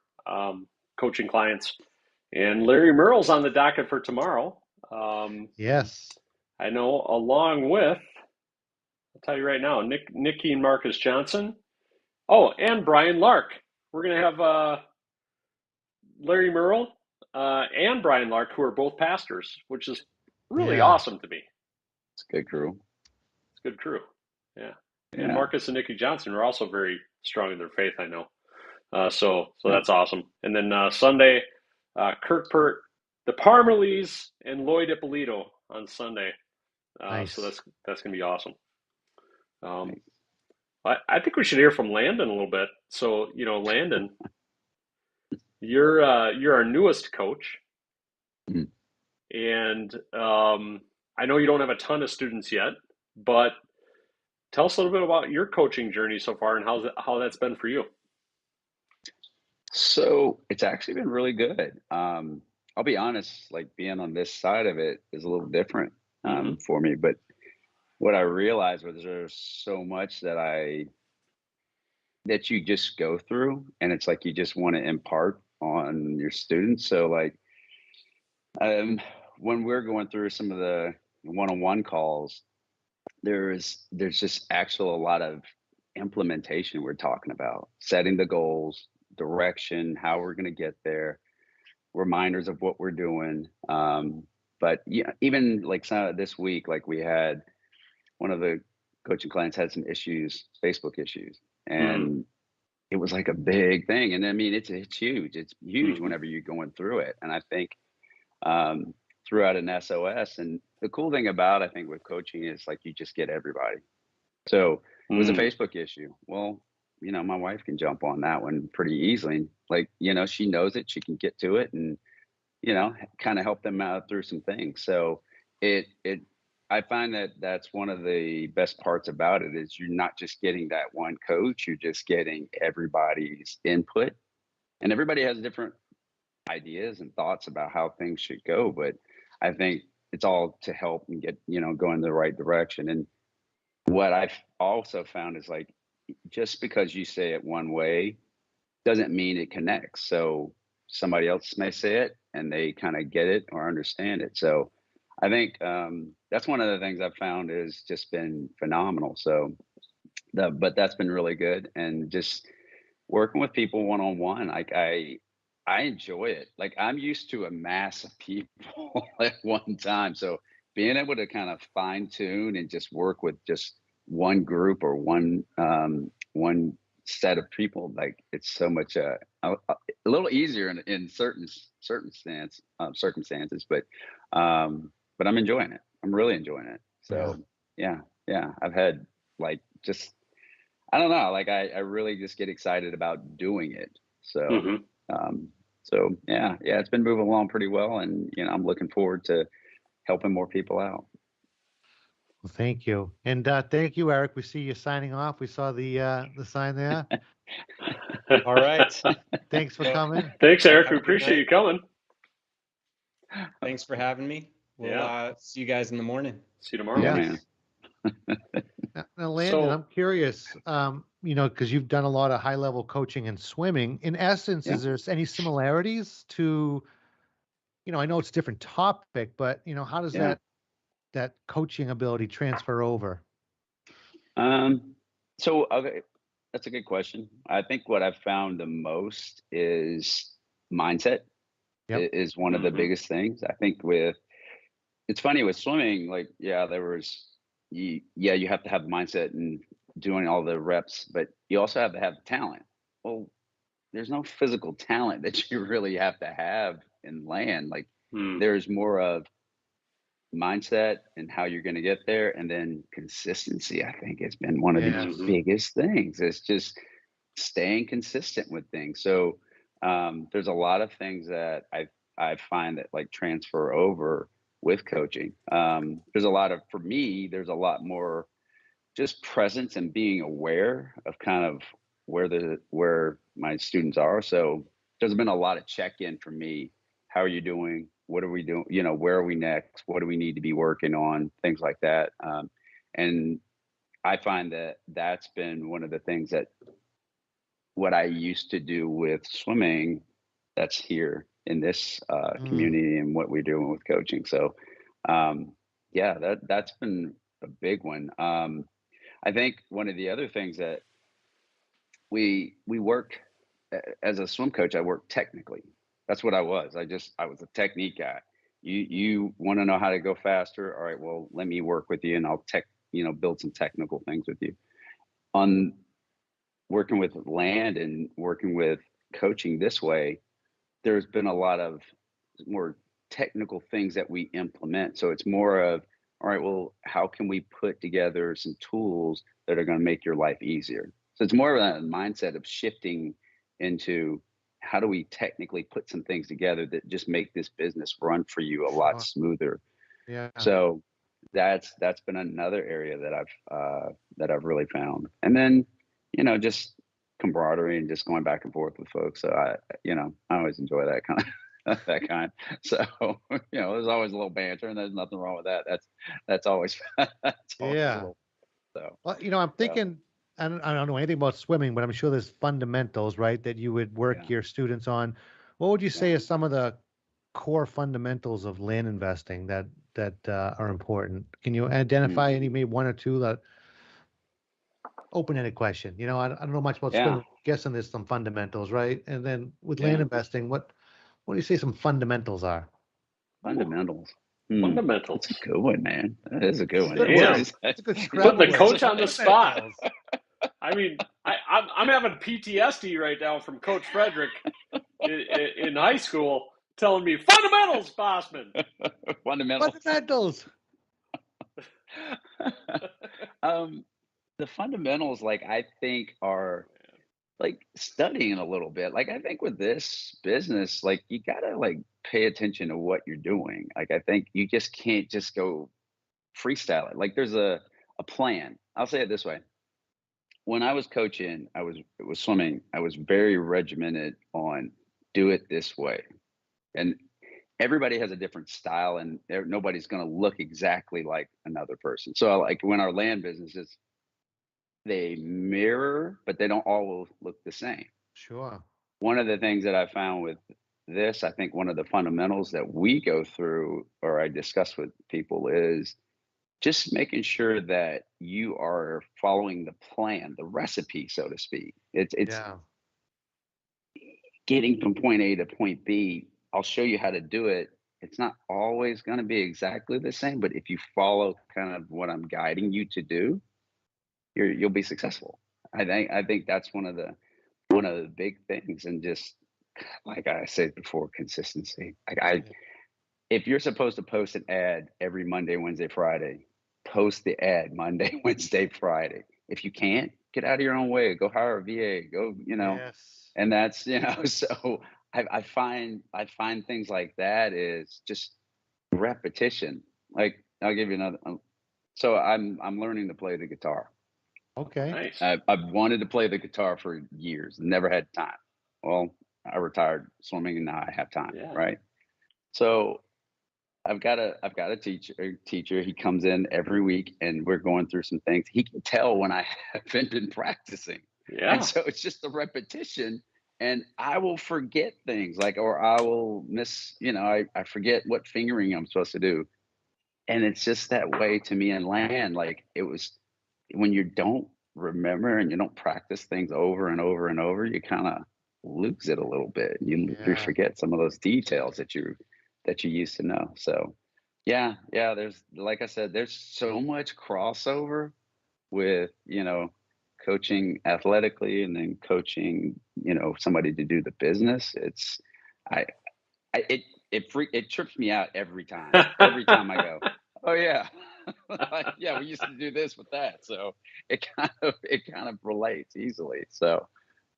coaching clients, and Larry Merle's on the docket for tomorrow. Yes. I know, along with, I'll tell you right now, Nikki and Marcus Johnson. Oh, and Brian Lark. We're going to have Larry Merle and Brian Lark, who are both pastors, which is really Yeah. awesome to me. It's a good crew. It's a good crew. Yeah. And Yeah. Marcus and Nikki Johnson are also very strong in their faith, I know. So that's awesome. And then Sunday, Kirk Pert, the Parmalees, and Lloyd Ippolito on Sunday. Nice. So that's gonna be awesome. I think we should hear from Landon a little bit. So Landon, you're our newest coach, Mhm. and I know you don't have a ton of students yet, but tell us a little bit about your coaching journey so far and how that's been for you. So it's actually been really good. I'll be honest, like being on this side of it is a little different Mm-hmm. for me. But what I realized was there's so much that you just go through, and it's like you just want to impart on your students. So like when we're going through some of the one-on-one calls, there's just actually a lot of implementation. We're talking about setting the goals, direction, how we're going to get there, reminders of what we're doing. But yeah, even like this week, like we had one of the coaching clients had some issues, Facebook issues, Mm-hmm. and it was like a big thing. And I mean, it's huge. It's huge Mm-hmm. whenever you're going through it. And I think throughout an SOS, and the cool thing about I think with coaching is like you just get everybody. So it was a Mm-hmm. Facebook issue. Well, my wife can jump on that one pretty easily. Like, she knows it, she can get to it and, kind of help them out through some things. So I find that that's one of the best parts about it is you're not just getting that one coach, you're just getting everybody's input, and everybody has different ideas and thoughts about how things should go. But I think it's all to help and get, go in the right direction. And what I've also found is like, just because you say it one way doesn't mean it connects. So somebody else may say it and they kind of get it or understand it. So I think that's one of the things I've found is just been phenomenal. So but that's been really good. And just working with people one-on-one, like I enjoy it. Like I'm used to a mass of people at one time. So being able to kind of fine tune and just work with just one group or one set of people, like it's so much a little easier in certain circumstances. But I'm enjoying it. I'm really enjoying it. Yeah. So yeah. I've had like just, I don't know, like I really just get excited about doing it. So, Hmm. yeah, it's been moving along pretty well, and I'm looking forward to helping more people out. Well, thank you. And thank you, Eric. We see you signing off. We saw the sign there. All right. Thanks for Well, coming. Thanks, Eric. have We a good appreciate night. you coming. Thanks for having me. We'll Yeah. see you guys in the morning. See you tomorrow. Yeah, Yes. man. Now, Landon, So, I'm curious, because you've done a lot of high level coaching in swimming. In essence, Yeah. is there any similarities to, I know it's a different topic, but how does Yeah. that coaching ability transfer over? So okay, that's a good question. I think what I've found the most is mindset Yep. is one of the mhm. biggest things. I think it's funny with swimming, like, yeah, you have to have mindset and doing all the reps, but you also have to have talent. Well, there's no physical talent that you really have to have in land. Like, Mm. there's more of mindset and how you're going to get there, and then consistency. I think has been one of the Yes. Mhm. biggest things. It's just staying consistent with things. So there's a lot of things that I find that like transfer over with coaching. There's a lot of, for me, there's a lot more just presence and being aware of kind of where my students are. So there's been a lot of check-in for me. How are you doing? What are we doing? Where are we next? What do we need to be working on? Things like that. And I find that that's been one of the things that what I used to do with swimming, that's here in this Mm. community and what we're doing with coaching. So, yeah, that's been a big one. I think one of the other things that we work as a swim coach, I work technically. That's what I was. I was a technique guy. You want to know how to go faster? All right, well, let me work with you and I'll build some technical things with you. On working with land and working with coaching this way, there's been a lot of more technical things that we implement. So it's more of, all right, well, how can we put together some tools that are going to make your life easier? So it's more of a mindset of shifting into how do we technically put some things together that just make this business run for you a lot Sure. smoother. Yeah. So that's been another area that I've really found. And then, just camaraderie and just going back and forth with folks. So I always enjoy that kind of that kind. So, there's always a little banter, and there's nothing wrong with that. That's always that's always a Yeah. little, so Well, I'm yeah. thinking, I don't know anything about swimming, but I'm sure there's fundamentals, right, that you would work Yeah. your students on. What would you say Yeah. are some of the core fundamentals of land investing that are important? Can you Mm. identify any, maybe one or two, that open-ended question? I don't know much about Yeah. swimming. Guessing there's some fundamentals, right? And then with land Yeah. investing, what do you say some fundamentals are? Fundamentals. Fundamentals. That's a good one, man. That is a good one. Good Damn. word. It's, It's a good Putting Scrabble the word. coach on the spot. Fundamentals. I mean, I'm having PTSD right now from Coach Frederick in high school telling me fundamentals, Bossman. fundamentals. Fundamentals. um, the fundamentals, like, I think are like studying a little bit. Like, I think with this business, like, you gotta like pay attention to what you're doing. Like, I think you just can't just go freestyle it. Like, there's a plan. I'll say it this way. When I was coaching, it was swimming. I was very regimented on do it this way. And everybody has a different style, and nobody's going to look exactly like another person. So, like, when our land businesses, they mirror, but they don't all look the same. Sure. One of the things that I found with this, I think one of the fundamentals that we go through or I discuss with people is just making sure that you are following the plan, the recipe, so to speak. It's Yeah. getting from point A to point B. I'll show you how to do it. It's not always going to be exactly the same, but if you follow kind of what I'm guiding you to do, you'll be successful. I think that's one of the big things, and just like I said before, consistency. If you're supposed to post an ad every Monday, Wednesday, Friday, post the ad Monday, Wednesday, Friday. if you can't, get out of your own way, go hire a VA, go, Yes. and that's, so I find things like that is just repetition. Like I'll give you another. So I'm learning to play the guitar. Okay. Nice. I've wanted to play the guitar for years, never had time. Well, I retired swimming, and now I have time, Yeah. right? So I've got a teacher. He comes in every week, and we're going through some things. He can tell when I haven't been practicing, Yeah. and so it's just the repetition. And I will forget things, like, or I will miss. I forget what fingering I'm supposed to do, and it's just that way to me in land. Like, it was when you don't remember and you don't practice things over and over and over, you kind of lose it a little bit. You Yeah. forget some of those details that you used to know. So yeah, there's, like I said, there's so much crossover with, coaching athletically and then coaching, somebody to do the business. It's I, it trips me out every time. Every time I go, oh yeah, like, yeah, we used to do this with that. So it kind of relates easily. So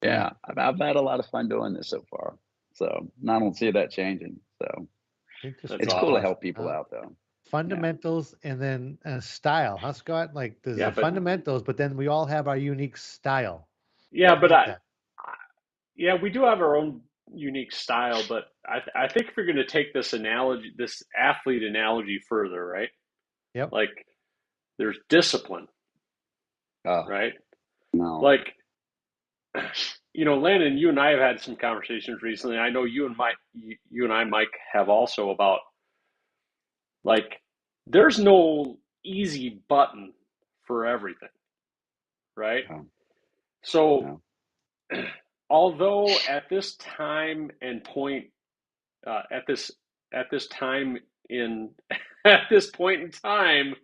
yeah, I've had a lot of fun doing this so far. So I don't see that changing. So Interesting. That's it's cool to awesome. help people out, though. Fundamentals and then style, huh, Scott? Like there's Yeah, the but fundamentals, but then we all have our unique style. yeah, I but like that. yeah, we do have our own unique style. But I think if you're going to take this analogy, this athlete analogy further, right? Yep. Like there's discipline, Oh right? no, Like Landon, you and I have had some conversations recently. I know you and I, Mike, have also about like there's no easy button for everything, right? no, So no. although at this time and point at this time in at this point in time,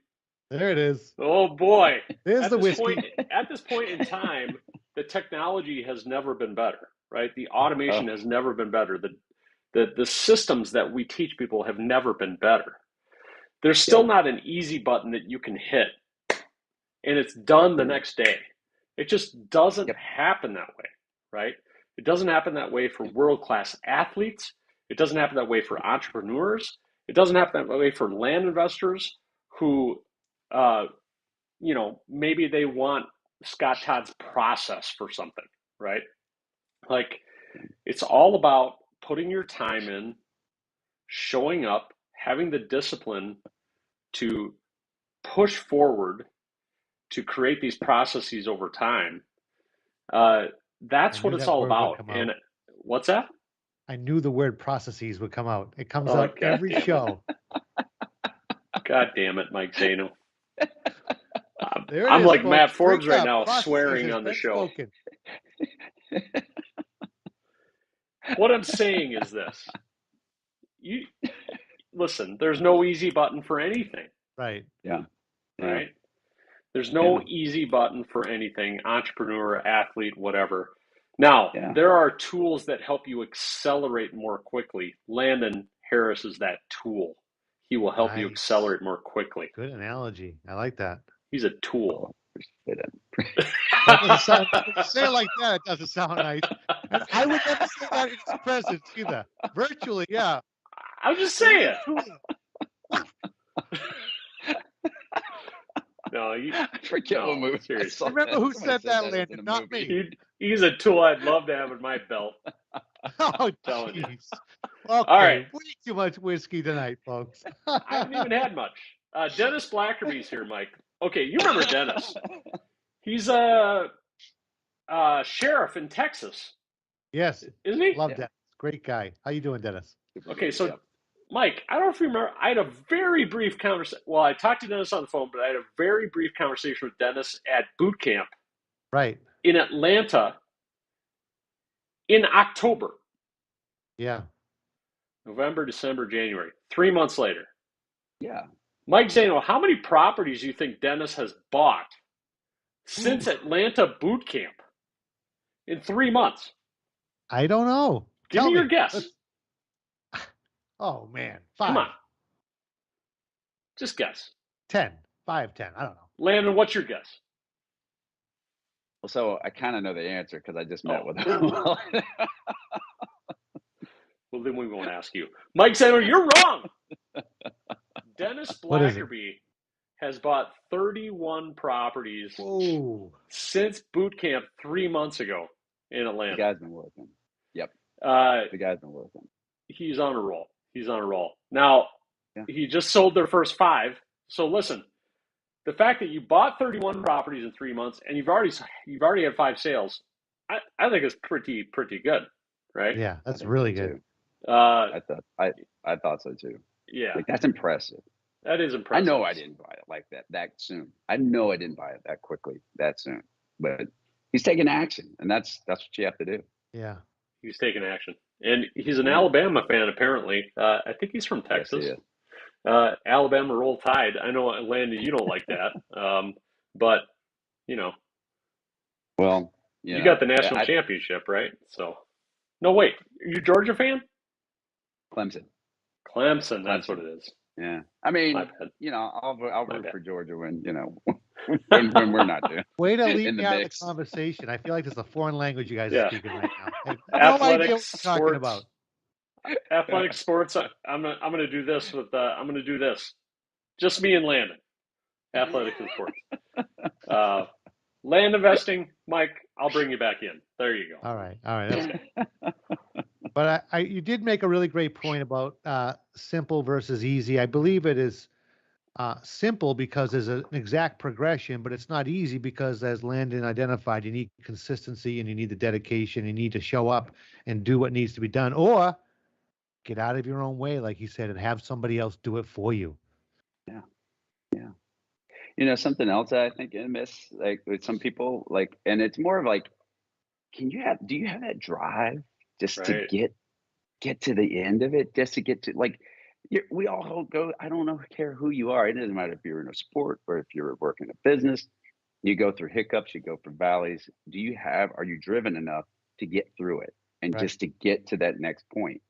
There it is. oh boy, There's at the this whiskey. point at this point in time, the technology has never been better, right? The Oh automation has never been better. The systems that we teach people have never been better. There's still yeah, not an easy button that you can hit and it's done the true. next day. It just doesn't Yep, happen that way, right? It doesn't happen that way for world-class athletes. It doesn't happen that way for entrepreneurs. It doesn't happen that way for land investors who, uh, maybe they want Scott Todd's process for something, right? Like it's all about putting your time in, showing up, having the discipline to push forward to create these processes over time. Uh, I that's what knew it's that all word would about. come And out. what's that? I knew the word processes would come out. It comes Oh, out God every damn it. show. God damn it, Mike Zano. There it I'm is, like Matt folks. Forbes Drink right up. now, Processes swearing has on the been show. spoken. What I'm saying is this. You listen, there's no easy button for anything, Right. yeah, yeah, right? There's yeah, no easy button for anything, entrepreneur, athlete, whatever. Now, yeah. there are tools that help you accelerate more quickly. Landon Harris is that tool. He will help you Nice. accelerate more quickly. Good analogy. I like that. He's a tool. Oh, appreciate it. That doesn't sound nice. When you say it like that, it doesn't sound nice. And I would never say that in his presence either. Virtually, yeah. I'm just He's saying. a tool. No, I forget what no, movie I seriously. saw. Remember who Somebody said said that, that as in Landon? a Not movie. me. He's a tool I'd love to have in my belt. Oh, Telling you. jeez. All Okay, right. way too much whiskey tonight, folks. I haven't even had much. Dennis Blackerby's here, Mike. Okay, you remember Dennis. He's a sheriff in Texas, Yes, isn't he? love Yeah, Dennis. Great guy. How you doing, Dennis? super Okay, good. so Yep. Mike, I don't know if you remember, I had a very brief conversation. Well, I talked to Dennis on the phone, but I had a very brief conversation with Dennis at boot camp Right. in Atlanta in October, Yeah. November, December, January, 3 months later. Yeah. Mike Zano, how many properties do you think Dennis has bought since Ooh, Atlanta boot camp in 3 months? I don't know. Give Tell me your me. guess. Oh man, Come 5, on. Just guess. 10, 5, 10. I don't know. Landon, what's your guess? Well, so I kind of know the answer because I just met Oh. with him. Well, then we won't ask you. Mike Center, you're wrong. Dennis What is it? Blackerby has bought 31 properties Whoa. since boot camp 3 months ago in The Atlanta. guy's been working. Yep, Uh, the guy's been working. he's on a roll. He's on a roll. Now, Yeah. he just sold their first 5. So listen, the fact that you bought 31 properties in 3 months and you've already had 5 sales, I think it's pretty good, right? Yeah, I that's think really so, good. too. I thought so too. Yeah, Like that's impressive. that is I impressive. know I didn't buy it like that soon. I know I didn't buy it that quickly, that soon. But he's taking action, and that's what you have to do. Yeah. He's taking action, and he's an Yeah. Alabama fan apparently. I think he's from Yes, he Texas. is. Alabama Roll Tide. I know, Landon, you don't like that, but you know, Well, you got the national championship, right? So, no, wait, are you a Georgia fan? Clemson. Clemson, that's what it is. Yeah. I mean, My bad. I'll My root bad. for Georgia when when we're not doing. Way to leave In me the out mix. of the conversation. I feel like there's a foreign language you guys are Yeah. speaking right now. I have no idea what Athletics, you're talking sports, about. athletic sports. I'm gonna do this with. I'm gonna do this. Just me and Landon. Athletics and sports. Land investing, Mike. I'll bring you back in. There you go. All right. That's good. But you did make a really great point about simple versus easy. I believe it is simple because there's an exact progression, but it's not easy because, as Landon identified, you need consistency and you need the dedication. You need to show up and do what needs to be done, or get out of your own way, like he said, and have somebody else do it for you. Yeah. Something else that I think I miss, like with some people, like, and it's more of like, do you have that drive just to Right. get to the end of it, just to get to like, we all go. I don't care who you are. It doesn't matter if you're in a sport or if you're working a business. You go through hiccups, you go through valleys. Are you driven enough to get through it and Right. just to get to that next point?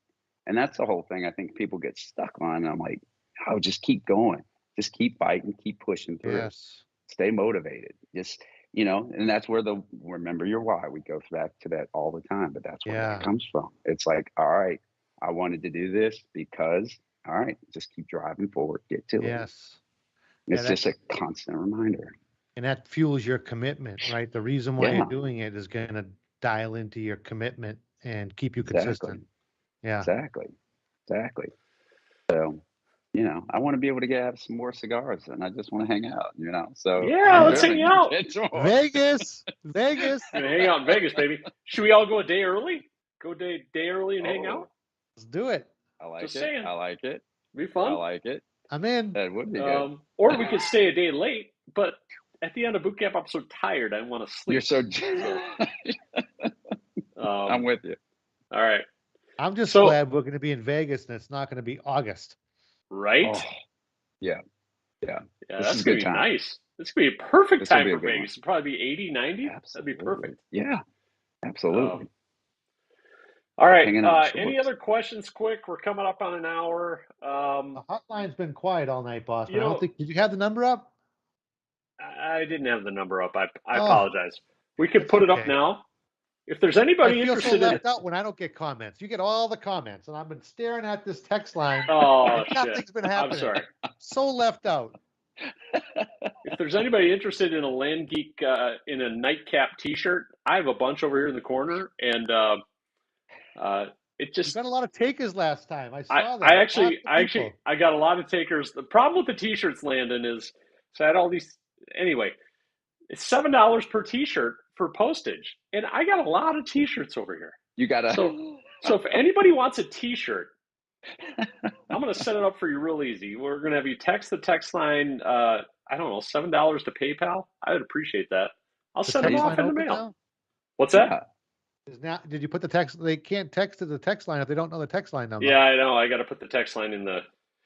And that's the whole thing I think people get stuck on. And I'm like, oh, just keep going. Just keep fighting, keep pushing through. Yes. Stay motivated. Just, and that's where remember your why. We go back to that all the time, but that's where that comes from. It's like, all right, I wanted to do this because, all right, just keep driving forward, get to it. Yes. It's just a constant reminder. And that fuels your commitment, right? The reason why you're doing it is going to dial into your commitment and keep you consistent. Yeah. Exactly. So, I want to be able to have some more cigars, and I just want to hang out, So yeah, let's hang out. Vegas. We're gonna hang out in Vegas, baby. Should we all go a day early? Go day early and hang out. Let's do it. I like Just it. saying. I like it. Be fun. I like it. I'm in. That would be good. Or we could stay a day late, but at the end of boot camp, I'm so tired, I want to sleep. You're so. I'm with you. All right. I'm just glad we're going to be in Vegas and it's not going to be August. Right? Oh, yeah. That's going to be nice. This could be a perfect time for Vegas. It'll probably be 80, 90. Absolutely. That'd be perfect. Yeah, absolutely. All right. Any other questions quick? We're coming up on an hour. The hotline's been quiet all night, boss. I don't think, did you have the number up? I didn't have the number up. I apologize. We could put it up now. If there's anybody interested, I feel so left out when I don't get comments. You get all the comments, and I've been staring at this text line. Oh, nothing's been happening. I'm sorry. So left out. If there's anybody interested in a Land Geek in a nightcap T-shirt, I have a bunch over here in the corner, and it just. You got a lot of takers last time. I saw that. I got a lot of takers. The problem with the T-shirts, Landon, is so I had all these. Anyway, it's $7 per T-shirt for postage, and I got a lot of T-shirts over here. You gotta. So if anybody wants a T-shirt, I'm gonna set it up for you real easy. We're gonna have you text the text line. I don't know, $7 to PayPal. I would appreciate that. I'll send them off in the mail. Now? What's that? Did you put the text? They can't text to the text line if they don't know the text line number. Yeah, I know. I got to put the text line in the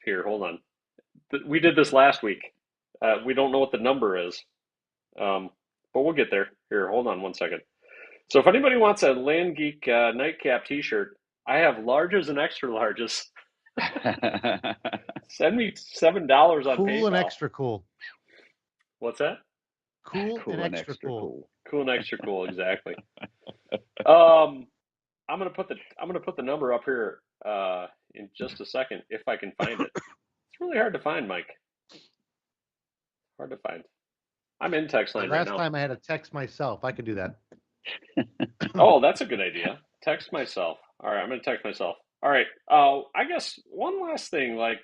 here. Hold on. We did this last week. We don't know what the number is, but we'll get there. Here, hold on one second. So if anybody wants a Land Geek nightcap T-shirt, I have larges and extra larges. Send me $7 on PayPal. Cool and extra cool. What's that? Cool, Cool and extra cool. Cool and extra cool, exactly. I'm gonna put the number up here in just a second if I can find it. It's really hard to find, Mike. Hard to find. I'm in text line right Last now. time I had to text myself. I could do that. Oh, that's a good idea. Text myself. All right, I'm gonna text myself. All right. I guess one last thing, like,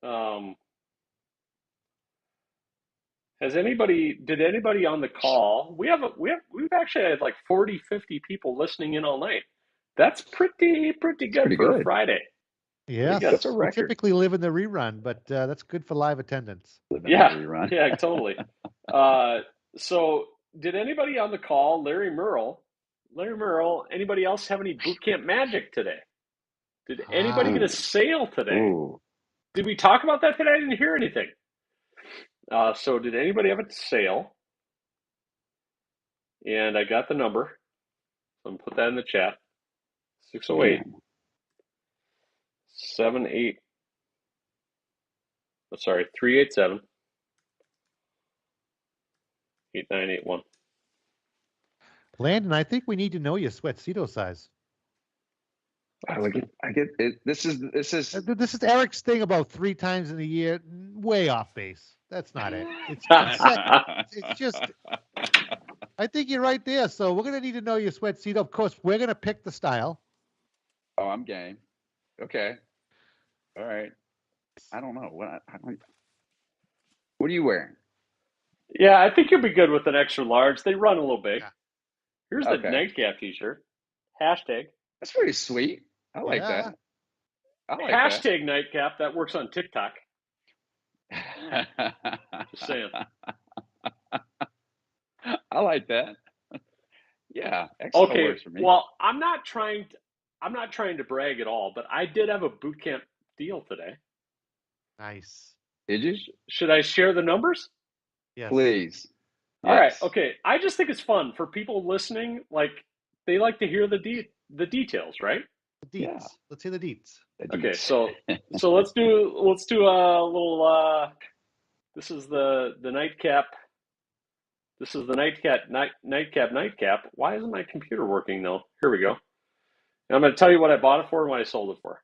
um, did anybody on the call? We've actually had like 40, 50 people listening in all night. That's pretty good pretty for a good. Friday. Yes, That's a we record. typically live in the rerun, but that's good for live attendance. Yeah, Rerun. yeah, totally. So did anybody on the call, Larry Merle, anybody else have any boot camp magic today? Did anybody get a sale today? Ooh. Did we talk about that today? I didn't hear anything. So did anybody have a sale? And I got the number. So I'm gonna put that in the chat. 608 78 sorry, 387 8981. Landon, I think we need to know your sweatcedo size. I get it. This is This is Eric's thing about 3 times in a year. Way off base. That's not it. It's just. I think you're right there. So we're gonna need to know your sweatcedo. Of course, we're gonna pick the style. Oh, I'm game. Okay. All right. I don't know. What are you wearing? Yeah, I think you'll be good with an extra large. They run a little big. Yeah. Here's the nightcap t-shirt. Hashtag. That's pretty sweet. I like that. I like Hashtag nightcap. That works on TikTok. that. Just saying. I like that. Yeah. Excellent Okay. works for me. Well, I'm not trying to brag at all, but I did have a boot camp deal today. Nice. Did you? Should I share the numbers? Yes. Please. All right. Okay. I just think it's fun for people listening. Like, they like to hear the details, right? The deets. Yeah. Let's hear the deets. Okay. So let's do a little. This is the nightcap. This is the nightcap. Why isn't my computer working though? Here we go. And I'm going to tell you what I bought it for and what I sold it for.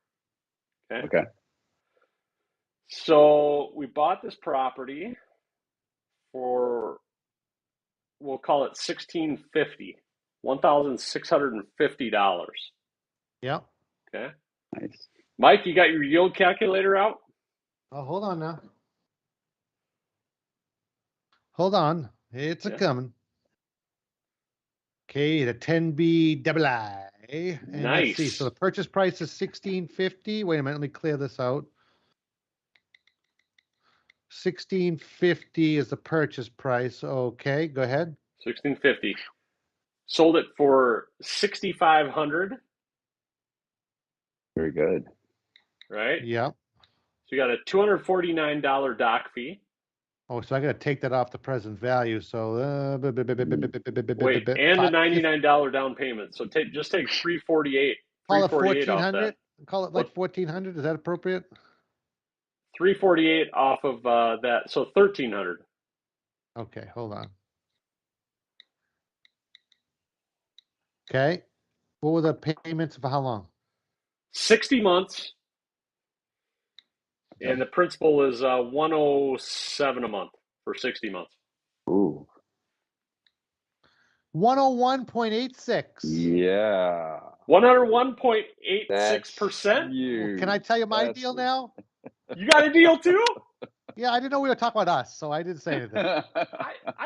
Okay. So we bought this property for, we'll call it $1,650. Yep. Okay. Nice. Mike, you got your yield calculator out? Oh, hold on now. Hold on. It's a coming. Okay, the 10B double I. And nice. Let's see. So the purchase price is $1,650. Wait a minute. Let me clear this out. $1,650 is the purchase price. Okay, go ahead. $1,650. Sold it for $6,500. Very good. Right? Yeah. So you got a $249 dock fee. Oh, so I got to take that off the present value. So wait, and a $99 down payment. So just take $348. Call it $1,400. Call it like $1,400. Is that appropriate? $348 off of that. So $1,300. Okay, hold on. Okay. What were the payments for how long? 60 months. And the principal is $107 a month for 60 months. Ooh. 101.86. Yeah. 101.86%. Can I tell you my deal now? You got a deal too? Yeah, I didn't know we were talking about us, so I didn't say anything. I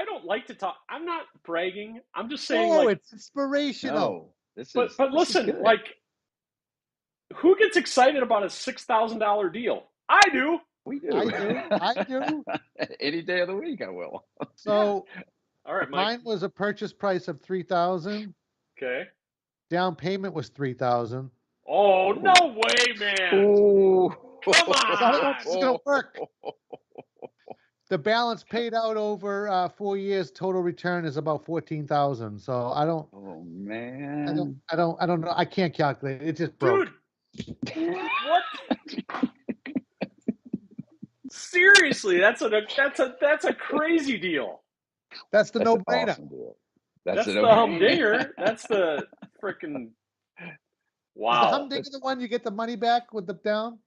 don't like to talk. I'm not bragging. I'm just saying. No, it's inspirational. No, but listen, like, who gets excited about a $6,000 deal? I do. We do. I do. Any day of the week, I will. So, all right, Mike. Mine was a purchase price of $3,000. Okay. Down payment was $3,000. Oh, no way, man! Ooh. Come on! I don't know if this is gonna work. The balance paid out over 4 years. Total return is about $14,000. So I don't. Oh man. I don't know. I can't calculate it. It just broke. Dude, what? seriously, that's a crazy deal. That's the That's an no-brainer. awesome deal. That's That's a the no-brainer. humdinger. That's the freaking Is the wow. humdinger the one you get the money back with the down?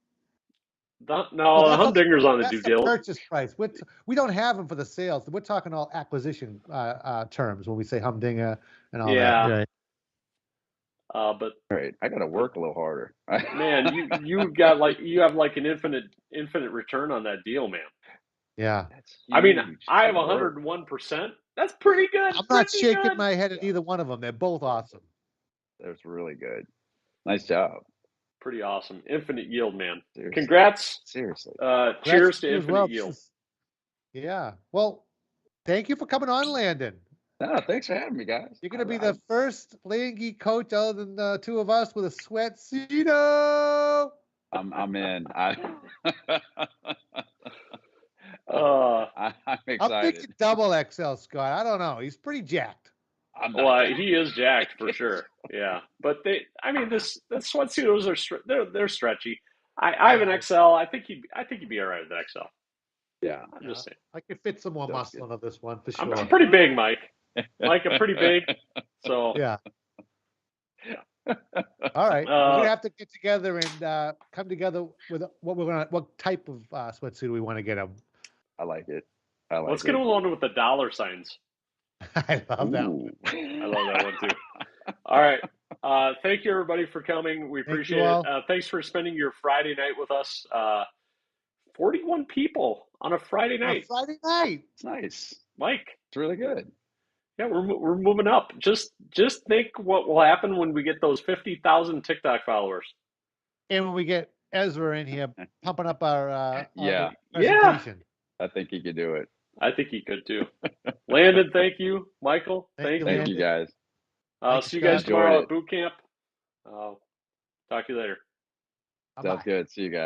No, No, the that's humdinger's on the that's due the deal. purchase price. We don't have them for the sales. We're talking all acquisition terms when we say humdinger and all Yeah. that. Right. But All right, I got to work a little harder. man, you have like an infinite return on that deal, man. Yeah. That's I mean, huge. I have Good work. 101%. That's pretty good. I'm not Pretty shaking good. my head at either one of them. They're both awesome. That's really good. Nice job. Pretty awesome. Infinite yield, man. Seriously. Congrats. Seriously. Cheers Congrats to you as infinite well. yield. Yeah. Well, thank you for coming on, Landon. No, thanks for having me, guys. You're going to be the first Land Geek coach other than the two of us with a sweatsuit. I'm in. I'm I'm excited. thinking double XL, Scott. I don't know. He's pretty jacked. I'm not Well, jacked. he is jacked for sure. Yeah, but the sweatsuits are they're stretchy. I have an XL. I think he'd be all right with an XL. Yeah. I'm just saying. I could fit some more That's muscle good. into this one for I'm sure. pretty big, Mike. Mike, I'm pretty big. So Yeah. All right. We're gonna have to get together and come together with what type of sweatsuit we want to get him. I like it. I like let's it. get one with the dollar signs. I love that one. Ooh. I love that one too. All right. Thank you everybody for coming. We Thank you appreciate it. all. Thanks for spending your Friday night with us. 41 people on a Friday On a night. Friday night. It's nice. Mike. It's really good. Yeah, we're moving up. Just think what will happen when we get those 50,000 TikTok followers. And when we get Ezra in here pumping up our Yeah. presentation. I think he could do it. I think he could too. Landon, thank you. Michael, thank you. Thank you, guys. See you guys Scott. tomorrow Enjoyed at boot camp. Talk to you later. Sounds good. See you guys.